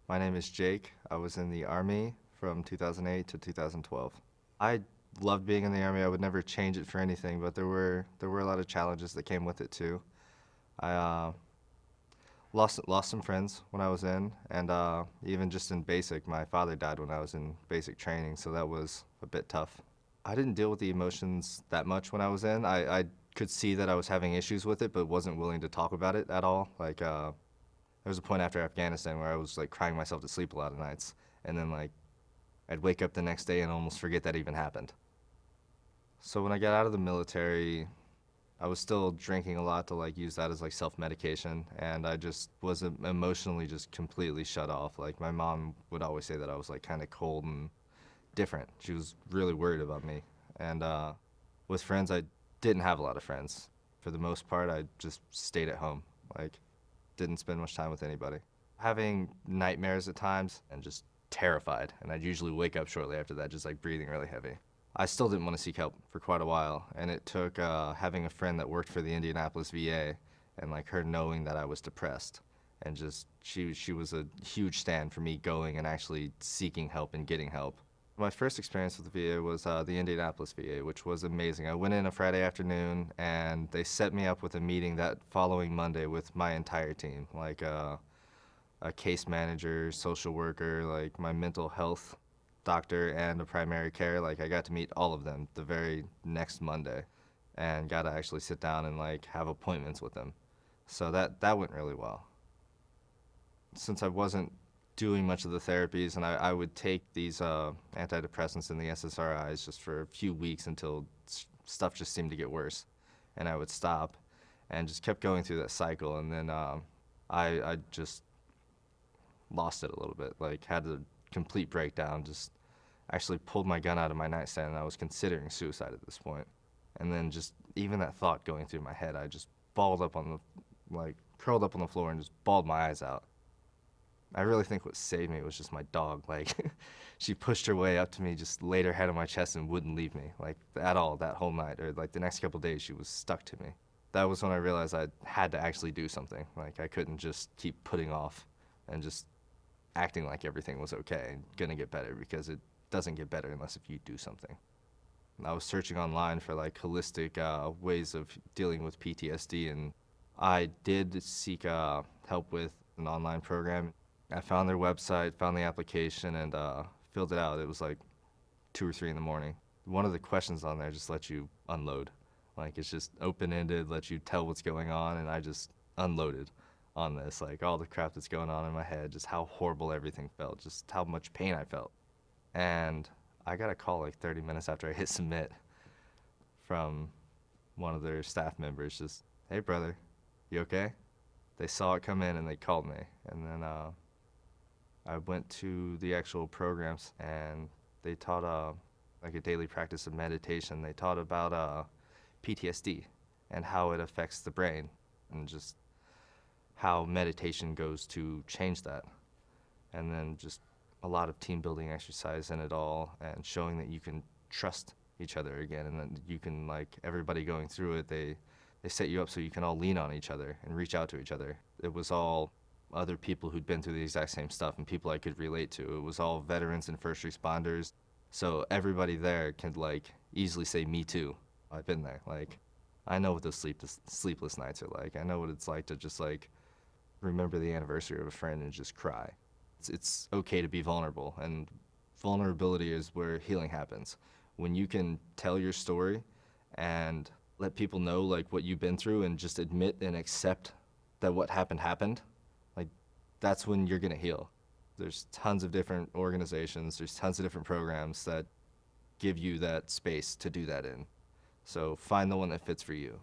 My name is Jake. I was in the Army from 2008 to 2012. I loved being in the Army. I would never change it for anything, but there were a lot of challenges that came with it too. I lost some friends when I was in, and even just in basic, my father died when I was in basic training, so that was a bit tough. I didn't deal with the emotions that much when I was in. I could see that I was having issues with it, but wasn't willing to talk about it at all. There was a point after Afghanistan where I was like crying myself to sleep a lot of nights, and then like I'd wake up the next day and almost forget that even happened. So when I got out of the military, I was still drinking a lot to like use that as like self-medication, and I just was emotionally just completely shut off. Like my mom would always say that I was like kind of cold and different. She was really worried about me. And with friends, I didn't have a lot of friends. For the most part, I just stayed at home. Like didn't spend much time with anybody. Having nightmares at times and just terrified, and I'd usually wake up shortly after that, just like breathing really heavy. I still didn't want to seek help for quite a while, and it took having a friend that worked for the Indianapolis VA and like her knowing that I was depressed, and just she was a huge stand for me going and actually seeking help and getting help. My first experience with the VA was the Indianapolis VA, which was amazing. I went in a Friday afternoon, and they set me up with a meeting that following Monday with my entire team, like a case manager, social worker, like my mental health doctor, and a primary care. Like I got to meet all of them the very next Monday, and got to actually sit down and like have appointments with them. So that went really well. Since I wasn't doing much of the therapies, and I would take these antidepressants and the SSRIs just for a few weeks until stuff just seemed to get worse, and I would stop, and just kept going through that cycle, and then I just lost it a little bit, like had a complete breakdown, just actually pulled my gun out of my nightstand, and I was considering suicide at this point. And then just even that thought going through my head, I just balled up on the, like curled up on the floor and just bawled my eyes out. I really think what saved me was just my dog. Like, she pushed her way up to me, just laid her head on my chest and wouldn't leave me, like, at all that whole night. Or, like, the next couple days, she was stuck to me. That was when I realized I had to actually do something. Like, I couldn't just keep putting off and just acting like everything was okay and gonna get better, because it doesn't get better unless if you do something. I was searching online for, like, holistic ways of dealing with PTSD, and I did seek help with an online program. I found their website, found the application, and filled it out. It was like 2 or 3 in the morning. One of the questions on there just lets you unload. Like it's just open ended, lets you tell what's going on, and I just unloaded on this, like all the crap that's going on in my head, just how horrible everything felt, just how much pain I felt. And I got a call like 30 minutes after I hit submit from one of their staff members, just, hey brother, you okay? They saw it come in and they called me, and then I went to the actual programs, and they taught like a daily practice of meditation. They taught about PTSD and how it affects the brain, and just how meditation goes to change that. And then just a lot of team building exercise in it all, and showing that you can trust each other again, and that you can, like, everybody going through it, they set you up so you can all lean on each other and reach out to each other. It was all other people who'd been through the exact same stuff and people I could relate to. It was all veterans and first responders. So everybody there can like easily say, me too. I've been there. Like, I know what those sleepless nights are like. I know what it's like to just like remember the anniversary of a friend and just cry. It's okay to be vulnerable, and vulnerability is where healing happens. When you can tell your story and let people know like what you've been through, and just admit and accept that what happened, like that's when you're gonna heal. There's tons of different organizations, there's tons of different programs that give you that space to do that in. So find the one that fits for you.